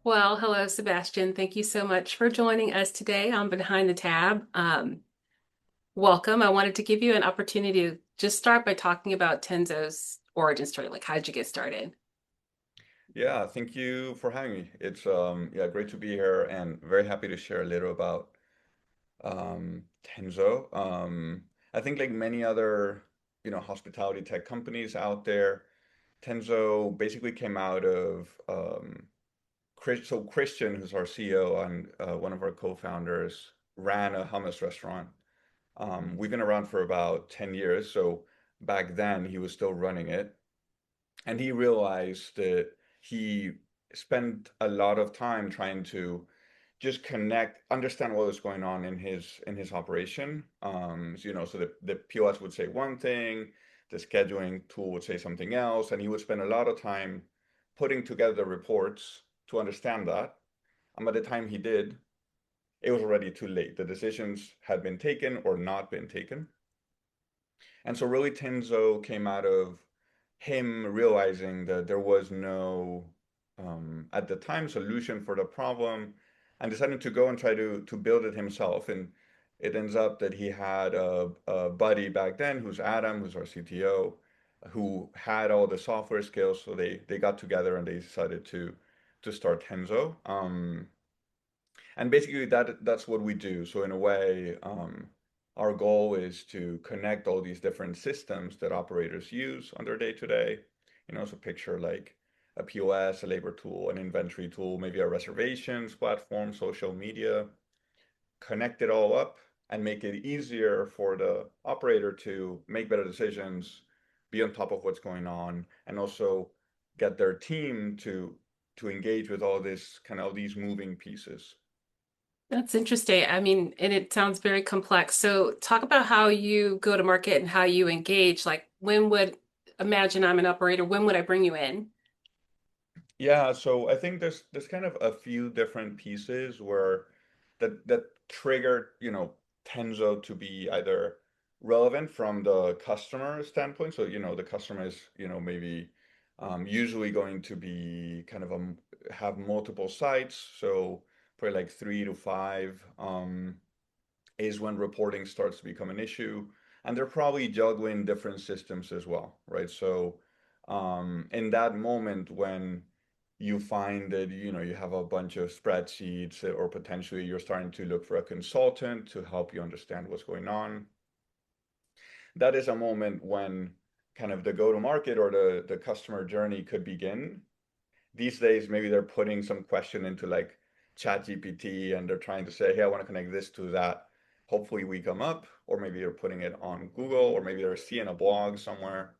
Well, hello, Sebastian. Thank you so much for joining us today on Behind the Tab. Welcome. I wanted to give you an opportunity to just start by talking about Tenzo's origin story. Like, how did you get started? Yeah, thank you for having me. It's yeah, great to be here and very happy to share a little about Tenzo. I think like many other, hospitality tech companies out there, Tenzo basically came out of Christian, who's our CEO and one of our co-founders, ran a hummus restaurant. We've been around for about 10 years, so back then he was still running it. And he realized that he spent a lot of time trying to just connect, understand what was going on in his operation. So the POS would say one thing, the scheduling tool would say something else, and he would spend a lot of time putting together the reports to understand that. And by the time he did, it was already too late. The decisions had been taken or not been taken. And so really Tenzo came out of him realizing that there was no, at the time, solution for the problem and deciding to go and try to build it himself. And it ends up that he had a buddy back then who's Adam, who's our CTO, who had all the software skills. So they got together and they decided to start Tenzo. And basically that's what we do. So in a way, our goal is to connect all these different systems that operators use on their day to day. So picture like a POS, a labor tool, an inventory tool, maybe a reservations platform, social media, connect it all up and make it easier for the operator to make better decisions, be on top of what's going on, and also get their team to engage with all this kind of these moving pieces. That's interesting. I mean, and it sounds very complex. So, talk about how you go to market and how you engage. Like, imagine I'm an operator, when would I bring you in? Yeah, so I think there's kind of a few different pieces where that trigger, Tenzo to be either relevant from the customer standpoint. So, the customer is, maybe usually going to be kind of have multiple sites. So probably like 3 to 5 is when reporting starts to become an issue. And they're probably juggling different systems as well, right? So in that moment when you find that you have a bunch of spreadsheets or potentially you're starting to look for a consultant to help you understand what's going on, that is a moment when kind of the go-to-market or the customer journey could begin. These days, maybe they're putting some question into like ChatGPT and they're trying to say, hey, I want to connect this to that. Hopefully we come up, or maybe they're putting it on Google, or maybe they're seeing a blog somewhere.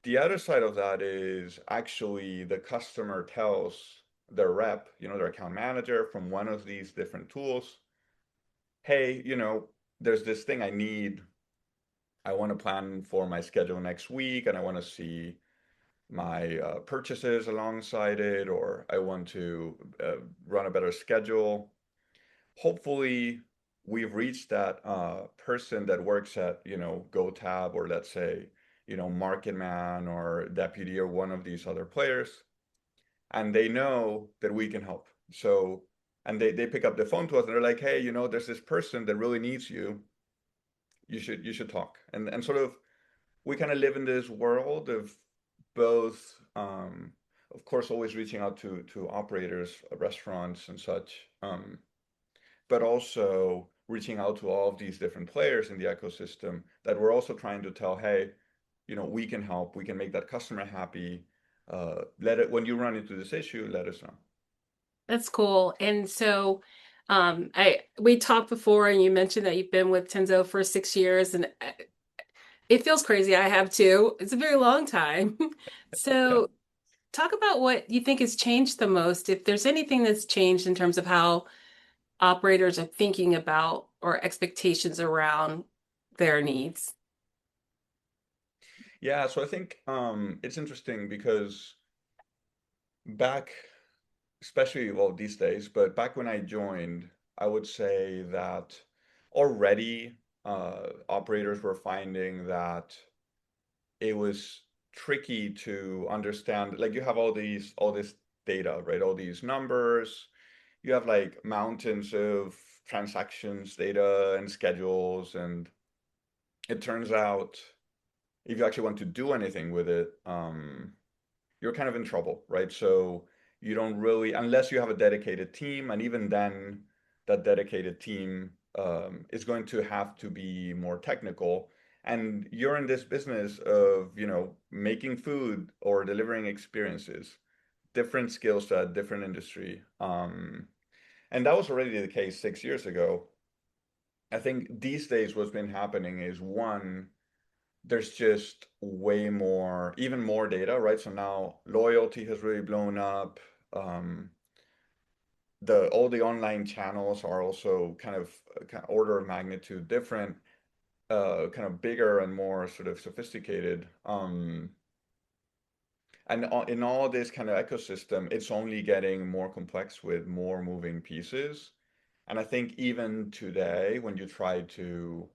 The other side of that is actually the customer tells their rep, their account manager from one of these different tools, hey, there's this thing I need. I want to plan for my schedule next week and I want to see my purchases alongside it, or I want to run a better schedule. Hopefully, we've reached that person that works at, GoTab or let's say, MarketMan or Deputy or one of these other players, and they know that we can help. So, and they pick up the phone to us and they're like, hey, there's this person that really needs you. You should talk. And sort of we kind of live in this world of both, of course, always reaching out to operators, restaurants and such, but also reaching out to all of these different players in the ecosystem that we're also trying to tell, hey, we can help, we can make that customer happy. Let it when you run into this issue, let us know. That's cool. And so, I we talked before, and you mentioned that you've been with Tenzo for 6 years, and it feels crazy. I have too. It's a very long time. Yeah. So, talk about what you think has changed the most, if there's anything that's changed in terms of how operators are thinking about or expectations around their needs. Yeah, so I think it's interesting because back, especially well these days, but back when I joined, I would say that already operators were finding that it was tricky to understand. Like you have all this data, right? All these numbers. You have like mountains of transactions, data, and schedules, and it turns out if you actually want to do anything with it, you're kind of in trouble, right? So you don't really, unless you have a dedicated team, and even then, that dedicated team is going to have to be more technical. And you're in this business of, making food or delivering experiences, different skill set, different industry. And that was already the case 6 years ago. I think these days what's been happening is one, there's just way more, even more data, right? So now loyalty has really blown up. Um, the all the online channels are also kind of order of magnitude different, kind of bigger and more sort of sophisticated. And in all this kind of ecosystem, it's only getting more complex with more moving pieces. And I think even today, when you try to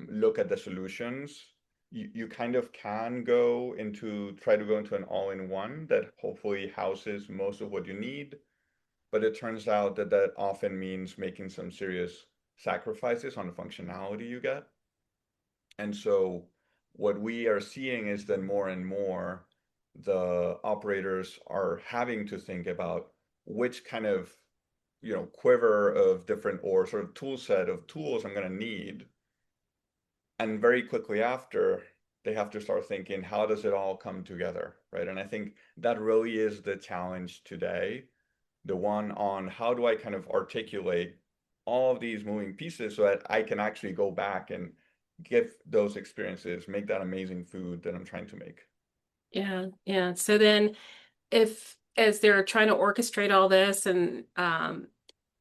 look at the solutions, you kind of can try to go into an all-in-one that hopefully houses most of what you need. But it turns out that that often means making some serious sacrifices on the functionality you get. And so what we are seeing is that more and more the operators are having to think about which kind of, quiver of different or sort of tool set of tools I'm going to need. And very quickly after, they have to start thinking, how does it all come together, right? And I think that really is the challenge today, the one on how do I kind of articulate all of these moving pieces so that I can actually go back and give those experiences, make that amazing food that I'm trying to make. Yeah, yeah. So then if as they're trying to orchestrate all this and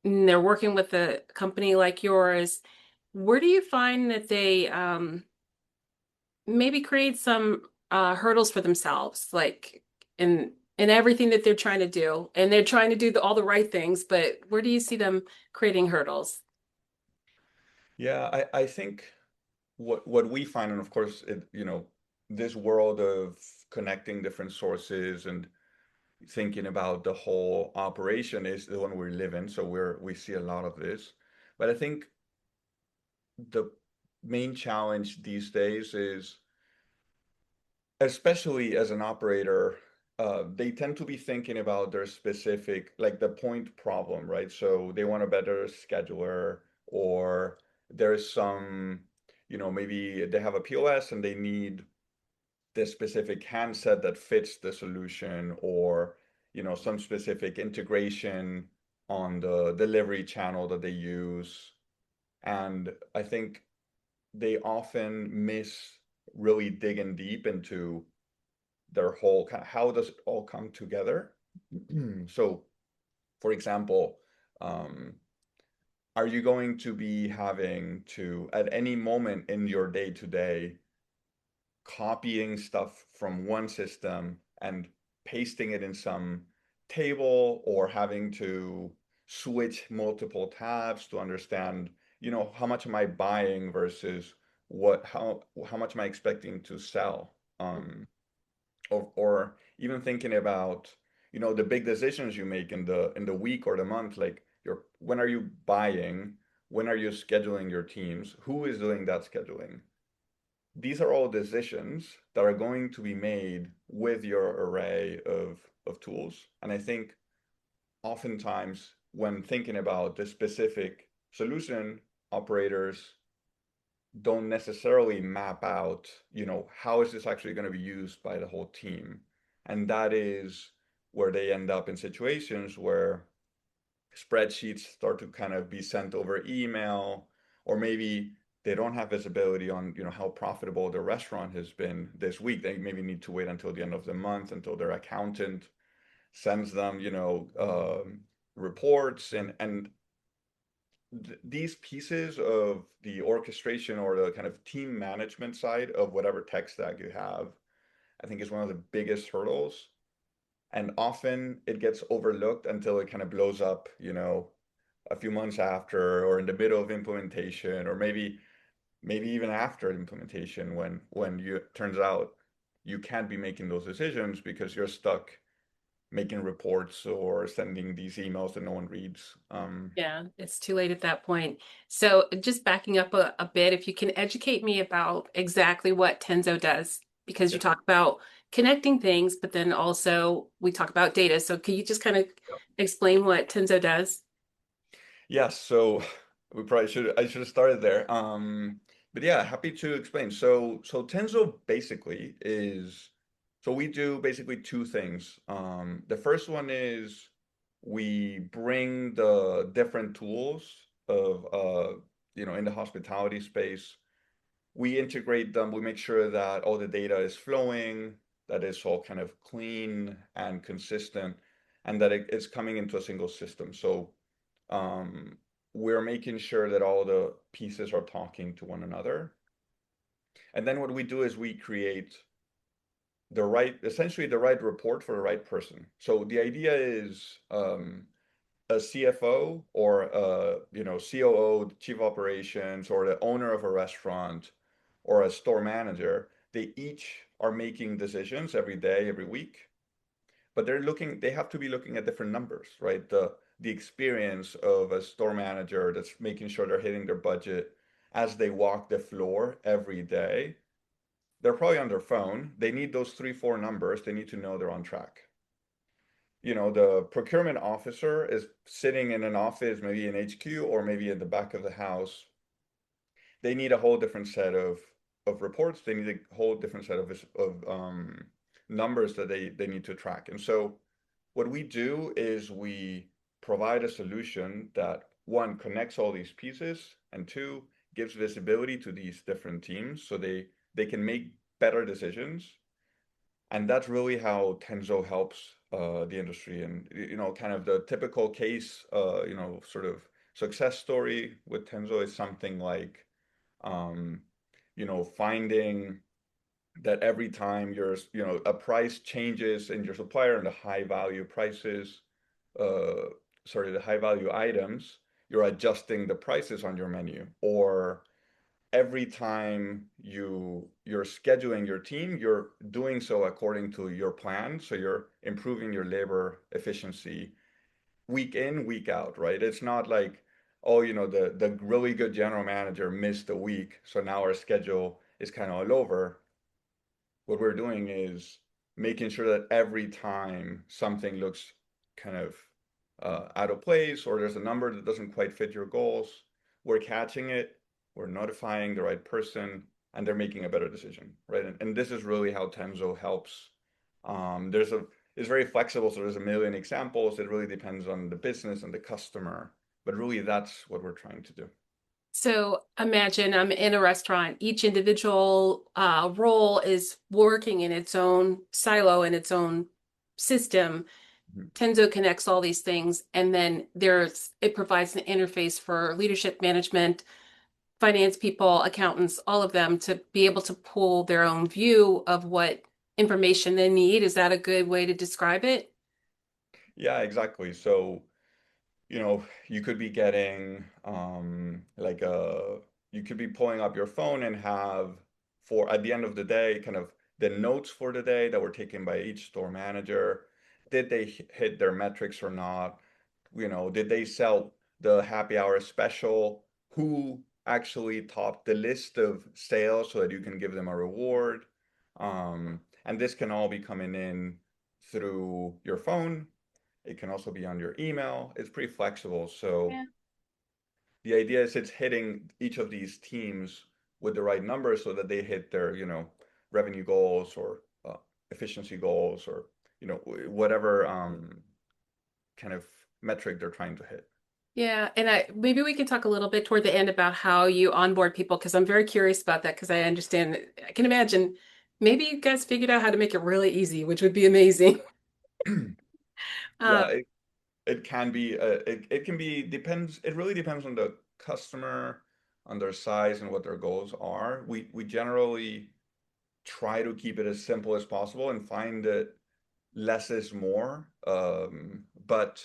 they're working with a company like yours, where do you find that they maybe create some hurdles for themselves, like in everything that they're trying to do, and they're trying to do all the right things, but where do you see them creating hurdles? Yeah, I think what we find, and of course, this world of connecting different sources and thinking about the whole operation is the one we live in. So we see a lot of this. But I think the main challenge these days is, especially as an operator, they tend to be thinking about their specific, like the point problem, right? So they want a better scheduler, or there's some, maybe they have a POS and they need this specific handset that fits the solution, or, some specific integration on the delivery channel that they use. And I think they often miss really digging deep into their whole kind of how does it all come together. So, for example, um, are you going to be having to, at any moment in your day to day, copying stuff from one system and pasting it in some table, or having to switch multiple tabs to understand, how much am I buying versus how much am I expecting to sell? Or even thinking about, the big decisions you make in the week or the month, like when are you buying, when are you scheduling your teams, who is doing that scheduling? These are all decisions that are going to be made with your array of tools. And I think oftentimes when thinking about the specific solution, operators don't necessarily map out, how is this actually going to be used by the whole team? And that is where they end up in situations where spreadsheets start to kind of be sent over email, or maybe they don't have visibility on, how profitable the restaurant has been this week. They maybe need to wait until the end of the month until their accountant sends them, reports, and these pieces of the orchestration or the kind of team management side of whatever tech stack you have, I think is one of the biggest hurdles. And often it gets overlooked until it kind of blows up, a few months after, or in the middle of implementation, or maybe even after implementation, when you turns out you can't be making those decisions because you're stuck making reports or sending these emails that no one reads. Yeah, it's too late at that point. So just backing up a bit, if you can educate me about exactly what Tenzo does, because you Yeah. talk about connecting things, but then also we talk about data. So can you just kind of explain what Tenzo does? Yes, so I should have started there. But yeah, happy to explain. So Tenzo basically is so we do basically two things. The first one is we bring the different tools of in the hospitality space. We integrate them, we make sure that all the data is flowing, that it's all kind of clean and consistent, and that it's coming into a single system. So um, we're making sure that all the pieces are talking to one another. And then what we do is we create essentially the right report for the right person. So the idea is a CFO or COO, chief operations, or the owner of a restaurant or a store manager, they each are making decisions every day, every week, but they have to be looking at different numbers, right? The experience of a store manager that's making sure they're hitting their budget as they walk the floor every day, they're probably on their phone. They need those three, four numbers. They need to know they're on track. The procurement officer is sitting in an office, maybe in HQ or maybe at the back of the house. They need a whole different set of reports. They need a whole different set of numbers that they need to track. And so what we do is we provide a solution that one connects all these pieces and two gives visibility to these different teams so they can make better decisions. And that's really how Tenzo helps the industry. And kind of the typical case, sort of success story with Tenzo is something like, um, finding that every time a price changes in your supplier and the high value prices, uh, the high value items, you're adjusting the prices on your menu. Or every time you're scheduling your team, you're doing so according to your plan. So you're improving your labor efficiency week in, week out, right? It's not like, oh, the really good general manager missed a week, so now our schedule is kind of all over. What we're doing is making sure that every time something looks kind of out of place or there's a number that doesn't quite fit your goals, we're catching it, we're notifying the right person, and they're making a better decision, right? And this is really how Tenzo helps. It's very flexible, so there's a million examples. It really depends on the business and the customer, but really that's what we're trying to do. So imagine I'm in a restaurant. Each individual role is working in its own silo in its own system. Mhm. Tenzo connects all these things, and then it provides an interface for leadership, management, finance people, accountants, all of them to be able to pull their own view of what information they need. Is that a good way to describe it? Yeah, exactly. So you could be getting you could be pulling up your phone and have for at the end of the day kind of the notes for the day that were taken by each store manager. Did they hit their metrics or not? Did they sell the happy hour special? Who actually topped the list of sales so that you can give them a reward? And this can all be coming in through your phone. It can also be on your email. It's pretty flexible. So Yeah. the idea is it's hitting each of these teams with the right numbers so that they hit their, revenue goals or efficiency goals or, whatever kind of metric they're trying to hit. Yeah, and maybe we can talk a little bit toward the end about how you onboard people because I'm very curious about that because I understand I can imagine maybe you guys figured out how to make it really easy, which would be amazing. Yeah, Um, it can be it can be depends it really depends on the customer, on their size and what their goals are. We generally try to keep it as simple as possible and find that less is more. But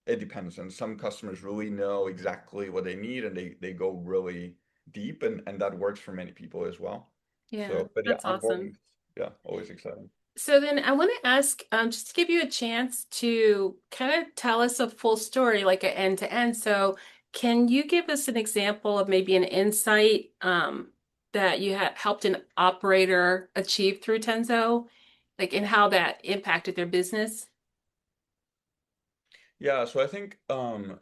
it depends. And some customers really know exactly what they need and they go really deep and that works for many people as well. yeah, So, but yeah, that's awesome. onboarding, yeah, always exciting. So then I want to ask, just to give you a chance to kind of tell us a full story, like an end to end. So can you give us an example of maybe an insight that you had helped an operator achieve through Tenzo, like and how that impacted their business? Yeah, so I think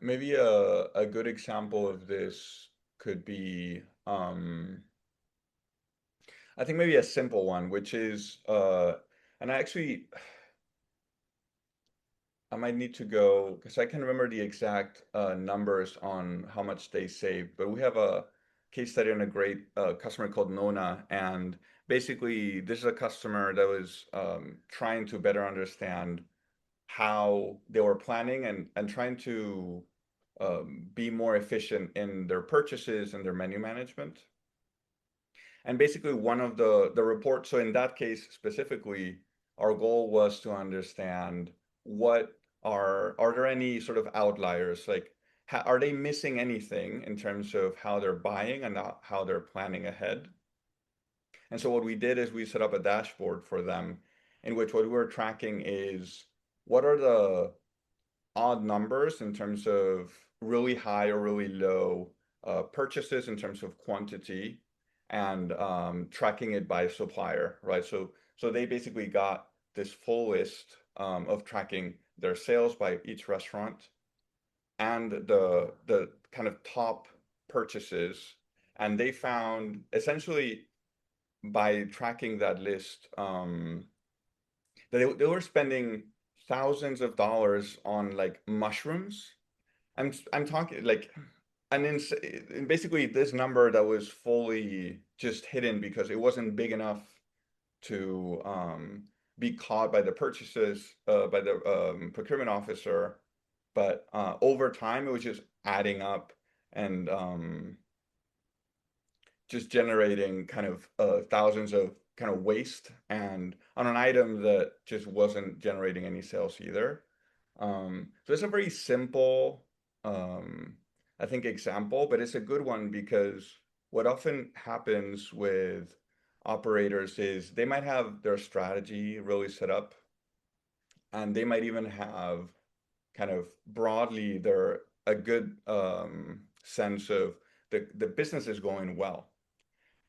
maybe a good example of this could be I think maybe a simple one, which is and I might need to go because I can remember the exact numbers on how much they saved, but we have a case study on a great customer called Nona, and basically this is a customer that was trying to better understand how they were planning and trying to be more efficient in their purchases and their menu management. And basically one of the reports, so in that case specifically, our goal was to understand what are there any sort of outliers, like are they missing anything in terms of how they're buying and how they're planning ahead? And so what we did is we set up a dashboard for them in which what we were tracking is what are the odd numbers in terms of really high or really low purchases in terms of quantity and tracking it by supplier, right? So they basically got this full list of tracking their sales by each restaurant and the kind of top purchases. And they found essentially by tracking that list they were spending thousands of dollars on like mushrooms. I'm talking like and basically this number that was fully just hidden because it wasn't big enough to be caught by the purchases by the procurement officer, but over time it was just adding up and just generating kind of thousands of kind of waste and on an item that just wasn't generating any sales either. So it's a very simple, um, I think, example, but it's a good one because what often happens with operators is they might have their strategy really set up, and they might even have kind of broadly their a good sense of the business is going well.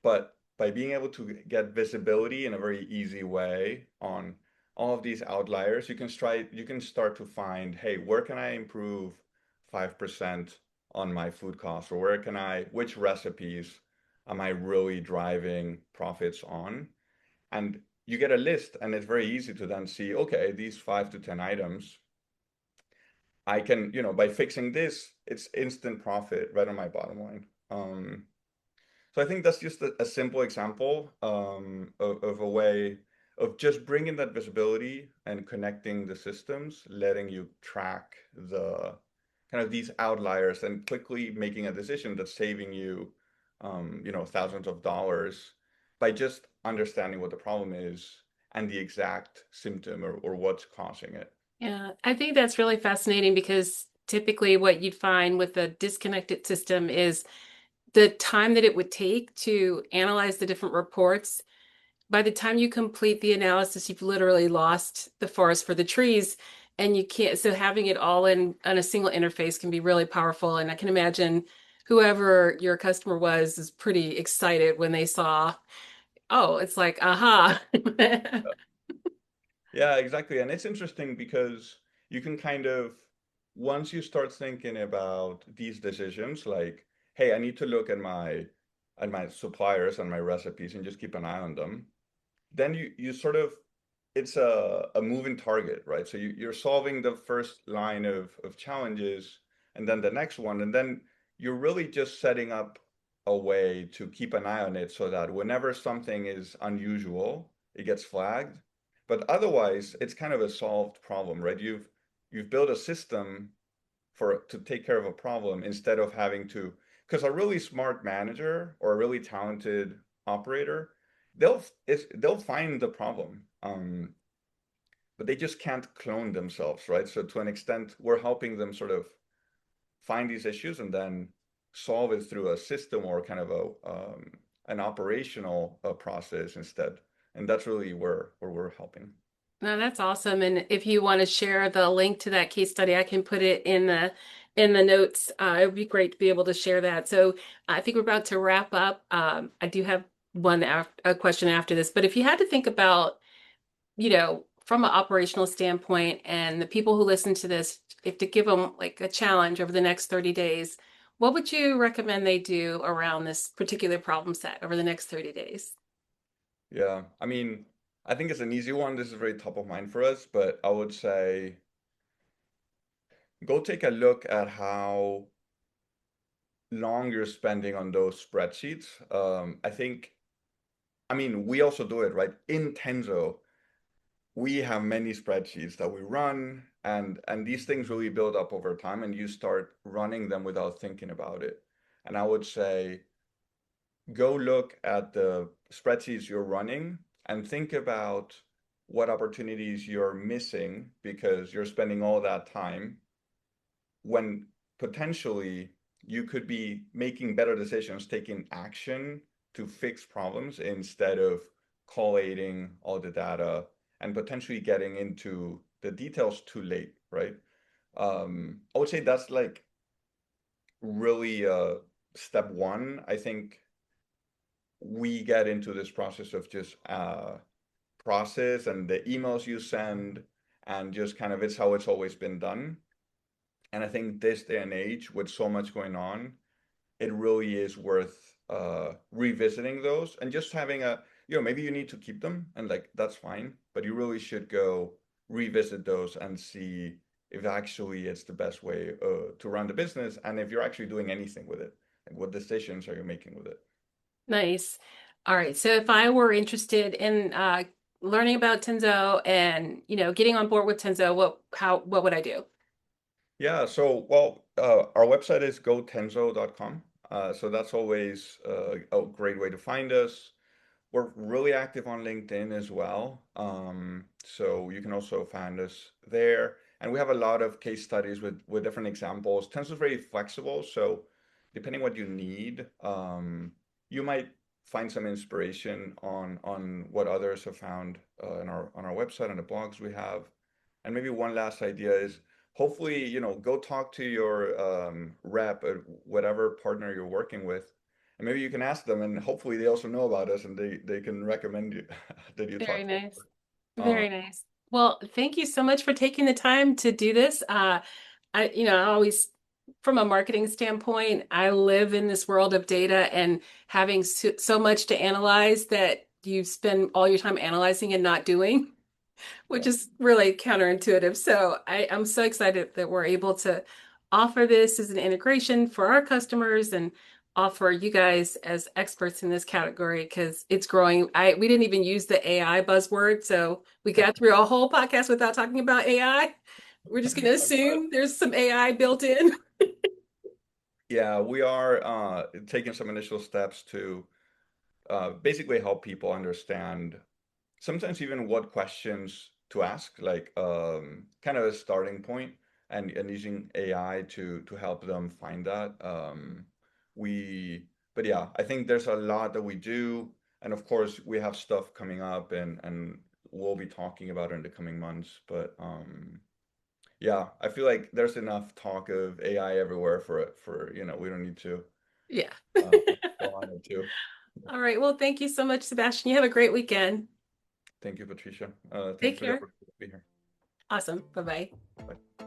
But by being able to get visibility in a very easy way on all of these outliers, you can start to find, hey, where can I improve 5% on my food costs? Or which recipes am I really driving profits on? And you get a list, and it's very easy to then see, okay, these 5 to 10 items, I can, by fixing this, it's instant profit right on my bottom line. So I think that's just a simple example of a way of just bringing that visibility and connecting the systems, letting you track the kind of these outliers and quickly making a decision that's saving you, thousands of dollars by just understanding what the problem is and the exact symptom or what's causing it. Yeah, I think that's really fascinating because typically what you'd find with a disconnected system is the time that it would take to analyze the different reports. By the time you complete the analysis, you've literally lost the forest for the trees and you can't, so having it all in on a single interface can be really powerful. And I can imagine whoever your customer was is pretty excited when they saw, oh, it's like, aha. Yeah, exactly. And it's interesting because you can kind of, once you start thinking about these decisions, like, hey, I need to look at my suppliers and my recipes and just keep an eye on them, then you sort of it's a moving target, right? So you're solving the first line of challenges and then the next one, and then you're really just setting up a way to keep an eye on it so that whenever something is unusual, it gets flagged. But otherwise, it's kind of a solved problem, right? You've built a system to take care of a problem instead of having to, because a really smart manager or a really talented operator, they'll find the problem. But they just can't clone themselves, right? So to an extent, we're helping them sort of find these issues and then solve it through a system or kind of an operational process instead. and that's really where we're helping. No, that's awesome. And if you want to share the link to that case study, I can put it in the notes. It would be great to be able to share that. So I think we're about to wrap up. I do have a question after this, but if you had to think about, from an operational standpoint and the people who listen to this, if to give them like a challenge over the next 30 days, what would you recommend they do around this particular problem set over the next 30 days? Yeah, I mean, I think it's an easy one. This is very top of mind for us, but I would say go take a look at how long you're spending on those spreadsheets. I mean, we also do it, right? In Tenzo, we have many spreadsheets that we run, and these things really build up over time, and you start running them without thinking about it. And I would say go look at the spreadsheets you're running and think about what opportunities you're missing because you're spending all that time when potentially you could be making better decisions, taking action to fix problems instead of collating all the data and potentially getting into the details too late, right? I would say that's like really step one. I think we get into this process of just process and the emails you send and just kind of it's how it's always been done. And I think this day and age, with so much going on, it really is worth revisiting those and just having maybe you need to keep them and like that's fine, but you really should go revisit those and see if actually it's the best way to run the business and if you're actually doing anything with it. Like what decisions are you making with it? Nice. All right. So if I were interested in learning about Tenzo and, getting on board with Tenzo, what would I do? Yeah, so our website is gotenzo.com. So that's always a great way to find us. We're really active on LinkedIn as well. So you can also find us there. And we have a lot of case studies with different examples. Tensor's very flexible, so depending what you need, you might find some inspiration on what others have found on our website and the blogs we have. And maybe one last idea is hopefully, go talk to your rep at whatever partner you're working with and maybe you can ask them, and hopefully they also know about us, and they can recommend you that you Very talk to them. nice. Uh, Very nice. Well, thank you so much for taking the time to do this. I always, from a marketing standpoint, I live in this world of data and having so much to analyze that you spend all your time analyzing and not doing, which yeah, is really counterintuitive. So I'm so excited that we're able to offer this as an integration for our customers and offer you guys as experts in this category because it's growing. We didn't even use the AI buzzword, so we got through a whole podcast without talking about AI. We're just going to I'm glad. assume there's some AI built in. Yeah, we are taking some initial steps to basically help people understand sometimes even what questions to ask, like kind of a starting point, and using AI to help them find that. We, but yeah, I think there's a lot that we do, and of course we have stuff coming up, and we'll be talking about it in the coming months. But yeah, I feel like there's enough talk of AI everywhere for it. We don't need to Yeah. uh, go on it too. All right. Well, thank you so much, Sebastian. You have a great weekend. Thank you, Patricia. Thank you Take for the care. opportunity to be here. Awesome. Bye bye. Bye.